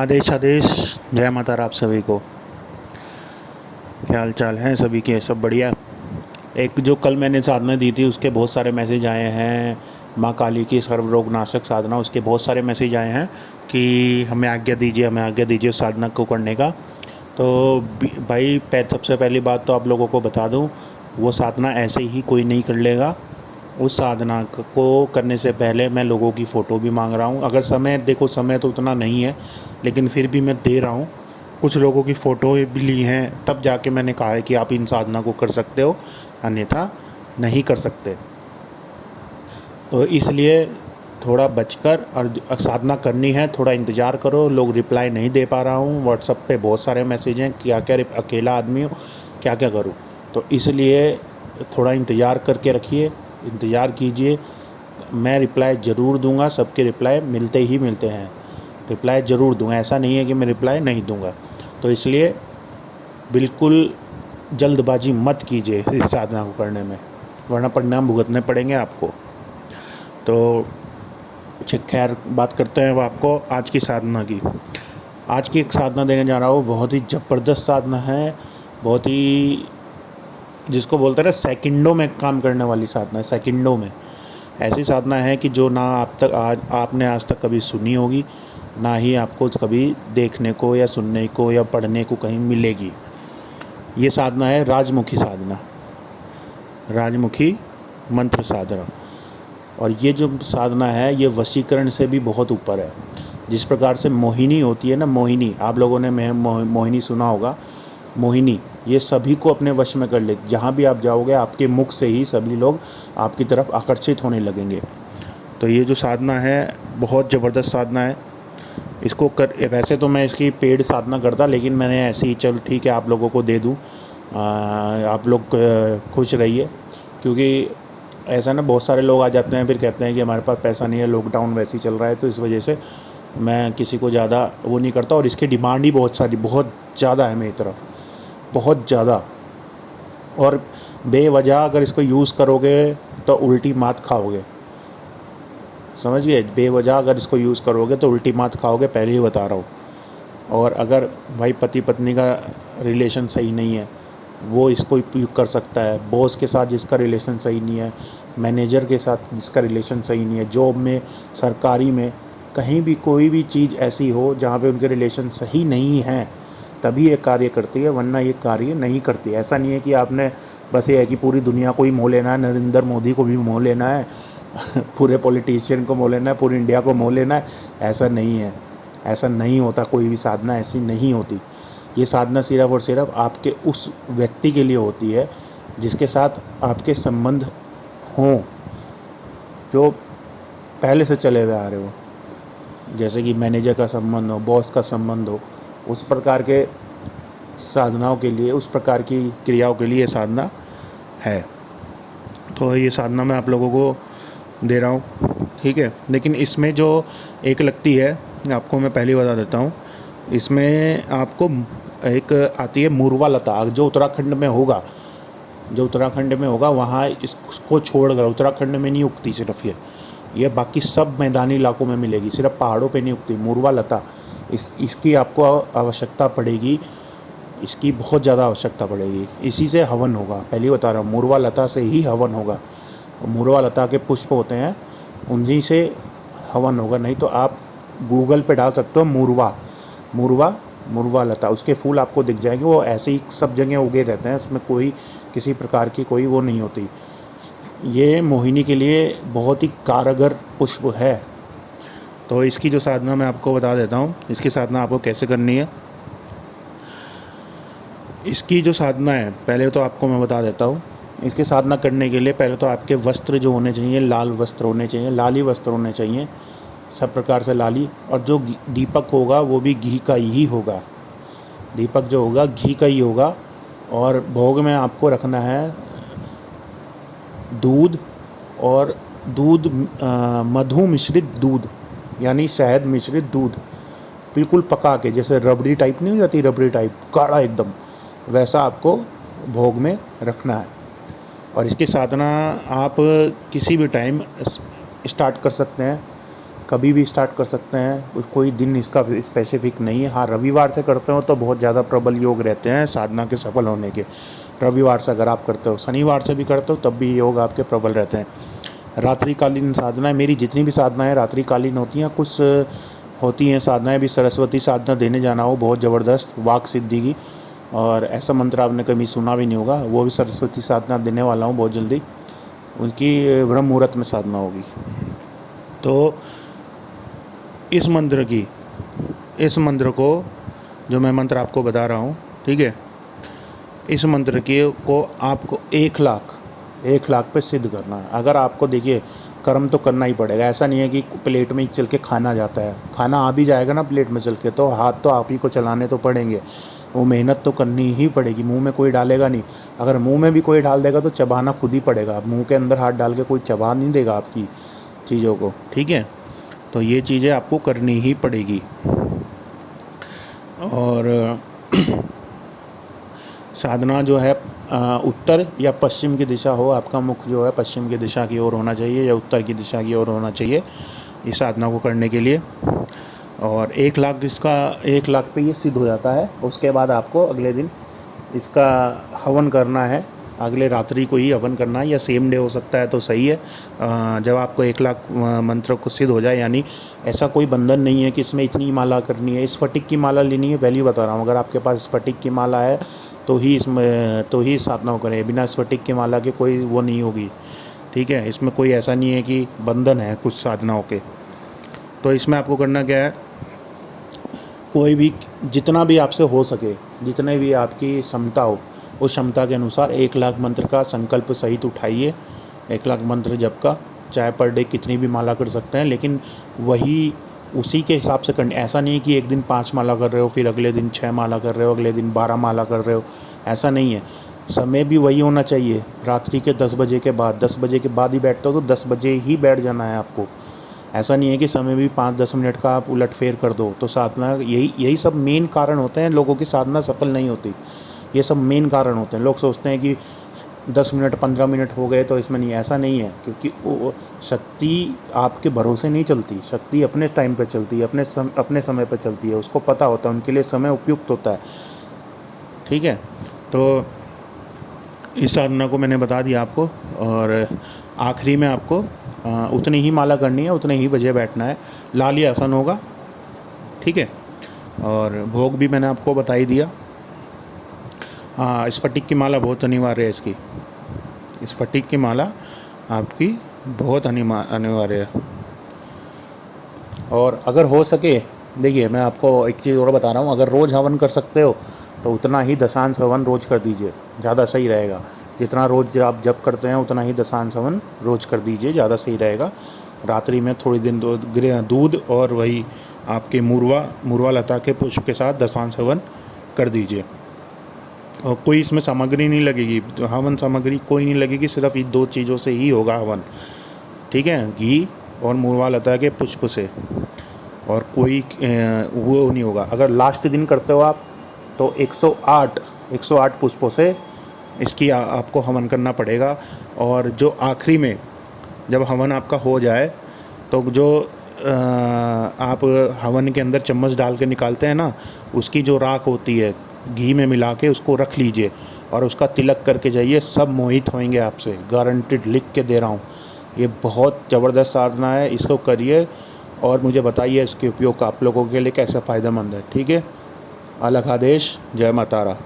आदेश आदेश। जय माता राम सभी को। क्या हाल चाल हैं सभी के? सब बढ़िया। एक जो कल मैंने साधना दी थी उसके बहुत सारे मैसेज आए हैं। माँ काली की सर्वरोग नाशक साधना, उसके बहुत सारे मैसेज आए हैं कि हमें आज्ञा दीजिए, हमें आज्ञा दीजिए उस साधना को करने का। तो भाई सबसे पहली बात तो आप लोगों को बता दूं, वो साधना ऐसे ही कोई नहीं कर लेगा। उस साधना को करने से पहले मैं लोगों की फ़ोटो भी मांग रहा हूँ। अगर समय देखो, समय तो उतना नहीं है, लेकिन फिर भी मैं दे रहा हूँ। कुछ लोगों की फ़ोटो भी ली हैं, तब जाके मैंने कहा है कि आप इन साधना को कर सकते हो, अन्यथा नहीं कर सकते। तो इसलिए थोड़ा बचकर और साधना करनी है, थोड़ा इंतज़ार करो। लोग रिप्लाई नहीं दे पा रहा हूँ, व्हाट्सएप पे बहुत सारे मैसेज हैं, क्या क्या अकेला आदमी हूँ, क्या क्या करूँ। तो इसलिए थोड़ा इंतज़ार करके रखिए, इंतज़ार कीजिए। मैं रिप्लाई ज़रूर दूंगा, सबके रिप्लाई मिलते ही मिलते हैं। रिप्लाई ज़रूर दूंगा, ऐसा नहीं है कि मैं रिप्लाई नहीं दूंगा। तो इसलिए बिल्कुल जल्दबाजी मत कीजिए इस साधना को करने में, वरना परिणाम भुगतने पड़ेंगे आपको। तो खैर, बात करते हैं अब आपको आज की साधना की। आज की एक साधना देने जा रहा हूँ, बहुत ही ज़बरदस्त साधना है, बहुत ही जिसको बोलते हैं ना सेकंडों में काम करने वाली साधना है। सेकंडों में ऐसी साधना है कि जो ना आपने आज तक कभी सुनी होगी, ना ही आपको कभी देखने को या सुनने को या पढ़ने को कहीं मिलेगी। ये साधना है राजमुखी साधना, राजमुखी मंत्र साधना। और ये जो साधना है ये वशीकरण से भी बहुत ऊपर है। जिस प्रकार से मोहिनी होती है ना, मोहिनी, आप लोगों ने मोहिनी सुना होगा। मोहिनी ये सभी को अपने वश में कर ले। जहाँ भी आप जाओगे आपके मुख से ही सभी लोग आपकी तरफ आकर्षित होने लगेंगे। तो ये जो साधना है बहुत ज़बरदस्त साधना है। इसको कर, वैसे तो मैं इसकी पेड साधना करता, लेकिन मैंने ऐसे ही चल ठीक है आप लोगों को दे दूँ। आप लोग खुश रहिए, क्योंकि ऐसा ना बहुत सारे लोग आ जाते हैं फिर कहते हैं कि हमारे पास पैसा नहीं है, लॉकडाउन वैसे ही चल रहा है, तो इस वजह से मैं किसी को ज़्यादा वो नहीं करता। और इसकी डिमांड ही बहुत ज़्यादा है मेरी तरफ, बहुत ज़्यादा। और बेवजह अगर इसको यूज़ करोगे तो उल्टी मात खाओगे, समझ गए? बेवजह अगर इसको यूज़ करोगे तो उल्टी मात खाओगे, पहले ही बता रहा हूँ। और अगर भाई पति पत्नी का रिलेशन सही नहीं है, वो इसको उपयोग कर सकता है। बॉस के साथ जिसका रिलेशन सही नहीं है, मैनेजर के साथ जिसका रिलेशन सही नहीं है, जॉब में, सरकारी में, कहीं भी कोई भी चीज़ ऐसी हो जहाँ पे उनके रिलेशन सही नहीं हैं, तभी ये कार्य करती है, वरना ये कार्य नहीं करती। ऐसा नहीं है कि आपने बस ये है कि पूरी दुनिया को ही मोह लेना है, नरेंद्र मोदी को भी मोह लेना है पूरे पॉलिटिशियन को मोह लेना है, पूरी इंडिया को मोह लेना है, ऐसा नहीं है। ऐसा नहीं होता, कोई भी साधना ऐसी नहीं होती। ये साधना सिर्फ और सिर्फ आपके उस व्यक्ति के लिए होती है जिसके साथ आपके संबंध हों, जो पहले से चले हुए आ रहे हो। जैसे कि मैनेजर का संबंध हो, बॉस का संबंध हो, उस प्रकार के साधनाओं के लिए, उस प्रकार की क्रियाओं के लिए ये साधना है। तो ये साधना मैं आप लोगों को दे रहा हूँ, ठीक है। लेकिन इसमें जो एक लगती है, आपको मैं पहले बता देता हूँ। इसमें आपको एक आती है मूर्वा लता, जो उत्तराखंड में होगा, वहाँ इसको छोड़कर, उत्तराखंड में नहीं उगती सिर्फ ये बाकी सब मैदानी इलाकों में मिलेगी, सिर्फ पहाड़ों पे नहीं उगती। मूर्वा लता, इसकी आपको आवश्यकता पड़ेगी, इसकी बहुत ज़्यादा आवश्यकता पड़ेगी। इसी से हवन होगा, पहले बता रहा हूँ, मूर्वा लता से ही हवन होगा। मूर्वा लता के पुष्प होते हैं, उन्हीं से हवन होगा। नहीं तो आप गूगल पे डाल सकते हो मूर्वा लता, उसके फूल आपको दिख जाएंगे। वो ऐसे ही सब जगह उगे रहते हैं, उसमें कोई किसी प्रकार की कोई वो नहीं होती। ये मोहिनी के लिए बहुत ही कारगर पुष्प है। तो इसकी जो साधना मैं आपको बता देता हूँ, इसकी साधना आपको कैसे करनी है। इसकी जो साधना है, पहले तो आपको मैं बता देता हूँ। इसकी साधना करने के लिए पहले तो आपके वस्त्र जो होने चाहिए, लाल वस्त्र होने चाहिए, लाली वस्त्र होने चाहिए, सब प्रकार से लाली। और जो दीपक होगा वो भी घी का ही होगा, दीपक जो होगा घी का ही होगा। और भोग में आपको रखना है दूध, और दूध मधु मिश्रित दूध, यानी शहद मिश्रित दूध, बिल्कुल पका के, जैसे रबड़ी टाइप नहीं हो जाती, रबड़ी टाइप गाढ़ा एकदम, वैसा आपको भोग में रखना है। और इसकी साधना आप किसी भी टाइम स्टार्ट कर सकते हैं। कभी भी स्टार्ट कर सकते हैं, कोई दिन इसका स्पेसिफिक नहीं है। हाँ, रविवार से करते हो तो बहुत ज़्यादा प्रबल योग रहते हैं साधना के सफल होने के। रविवार से अगर आप करते हो, शनिवार से भी करते हो तब भी योग आपके प्रबल रहते हैं। रात्रिकालीन साधना, मेरी जितनी भी साधनाएँ रात्रिकालीन होती हैं। कुछ होती हैं साधनाएँ भी, सरस्वती साधना देने जाना हो बहुत ज़बरदस्त वाक सिद्धि की, और ऐसा मंत्र आपने कभी सुना भी नहीं होगा, वो भी सरस्वती साधना देने वाला हूँ बहुत जल्दी। उनकी ब्रह्म मुहूर्त में साधना होगी। तो इस मंत्र को जो मैं मंत्र आपको बता रहा हूँ, ठीक है, इस मंत्र को आपको 1 लाख पे सिद्ध करना है। अगर आपको, देखिए, कर्म तो करना ही पड़ेगा। ऐसा नहीं है कि प्लेट में चल के खाना जाता है, खाना आ भी जाएगा ना प्लेट में चल के, तो हाथ तो आप ही को चलाने तो पड़ेंगे। वो मेहनत तो करनी ही पड़ेगी। मुंह में कोई डालेगा नहीं। अगर मुंह में भी कोई डाल देगा तो चबाना खुद ही पड़ेगा। मुंह के अंदर हाथ डाल के कोई चबा नहीं देगा आपकी चीज़ों को, ठीक है। तो ये चीज़ें आपको करनी ही पड़ेगी। और साधना जो है उत्तर या पश्चिम की दिशा हो, आपका मुख जो है पश्चिम की दिशा की ओर होना चाहिए या उत्तर की दिशा की ओर होना चाहिए इस साधना को करने के लिए। और 1 लाख पे ये सिद्ध हो जाता है। उसके बाद आपको अगले दिन इसका हवन करना है, अगले रात्रि को ही हवन करना है, या सेम डे हो सकता है तो सही है। जब आपको 1 लाख मंत्र को सिद्ध हो जाए, यानी ऐसा कोई बंधन नहीं है कि इसमें इतनी माला करनी है, स्फटिक की माला लेनी है, पहले ही बता रहा हूँ। अगर आपके पास स्फटिक की माला है तो ही साधना को करें, बिना स्फटिक की माला के कोई वो नहीं होगी, ठीक है। इसमें कोई ऐसा नहीं है कि बंधन है कुछ साधनाओं के। तो इसमें आपको करना क्या है, कोई भी जितना भी आपसे हो सके, जितने भी आपकी क्षमता हो, उस क्षमता के अनुसार 1 लाख मंत्र का संकल्प सहित उठाइए। 1 लाख मंत्र जप का, चाहे पर डे कितनी भी माला कर सकते हैं, लेकिन वही उसी के हिसाब से करनी। ऐसा नहीं है कि एक दिन 5 माला कर रहे हो, फिर अगले दिन 6 माला कर रहे हो, अगले दिन 12 माला कर रहे हो, ऐसा नहीं है। समय भी वही होना चाहिए, रात्रि के 10 बजे के बाद। 10 बजे के बाद ही बैठते हो तो 10 बजे ही बैठ जाना है आपको। ऐसा नहीं है कि समय भी 5-10 मिनट का आप उलट फेर कर दो। तो साधना, यही सब मेन कारण होते हैं लोगों की साधना सफल नहीं होती। ये सब मेन कारण होते हैं। लोग सोचते हैं कि 10 मिनट 15 मिनट हो गए तो इसमें नहीं, ऐसा नहीं है। क्योंकि वो शक्ति आपके भरोसे नहीं चलती, शक्ति अपने टाइम पे चलती है, अपने समय पे चलती है। उसको पता होता है, उनके लिए समय उपयुक्त होता है, ठीक है। तो इस साधना को मैंने बता दिया आपको। और आखिरी में आपको उतनी ही माला करनी है, उतने ही बजे बैठना है। लाली आसन होगा, ठीक है। और भोग भी मैंने आपको बता ही दिया। हाँ, स्फटिक की माला बहुत अनिवार्य है इसकी। स्फटिक की माला आपकी बहुत अनिवार्य है। और अगर हो सके, देखिए मैं आपको एक चीज़ और बता रहा हूँ, अगर रोज़ हवन कर सकते हो तो उतना ही दशांश हवन रोज़ कर दीजिए, ज़्यादा सही रहेगा। जितना रोज़ आप जप करते हैं उतना ही दशांश हवन रोज़ कर दीजिए, ज़्यादा सही रहेगा। रात्रि में थोड़ी दिन दूध और वही आपके मुरवा लता के पुष्प के साथ दशांश हवन कर दीजिए। और कोई इसमें सामग्री नहीं लगेगी, हवन सामग्री कोई नहीं लगेगी, सिर्फ इन 2 चीज़ों से ही होगा हवन, ठीक है, घी और मुरवा लता के पुष्प से। और कोई वो नहीं होगा। अगर लास्ट दिन करते हो आप तो 108 पुष्पों से इसकी आपको हवन करना पड़ेगा। और जो आखिरी में जब हवन आपका हो जाए तो जो आप हवन के अंदर चम्मच डाल के निकालते हैं ना, उसकी जो राख होती है घी में मिला के उसको रख लीजिए और उसका तिलक करके जाइए। सब मोहित होंगे आपसे, गारंटेड, लिख के दे रहा हूँ। ये बहुत ज़बरदस्त साधना है, इसको करिए और मुझे बताइए इसके उपयोग आप लोगों के लिए कैसा फ़ायदेमंद है, ठीक है। अलग आदेश, जय माता रा।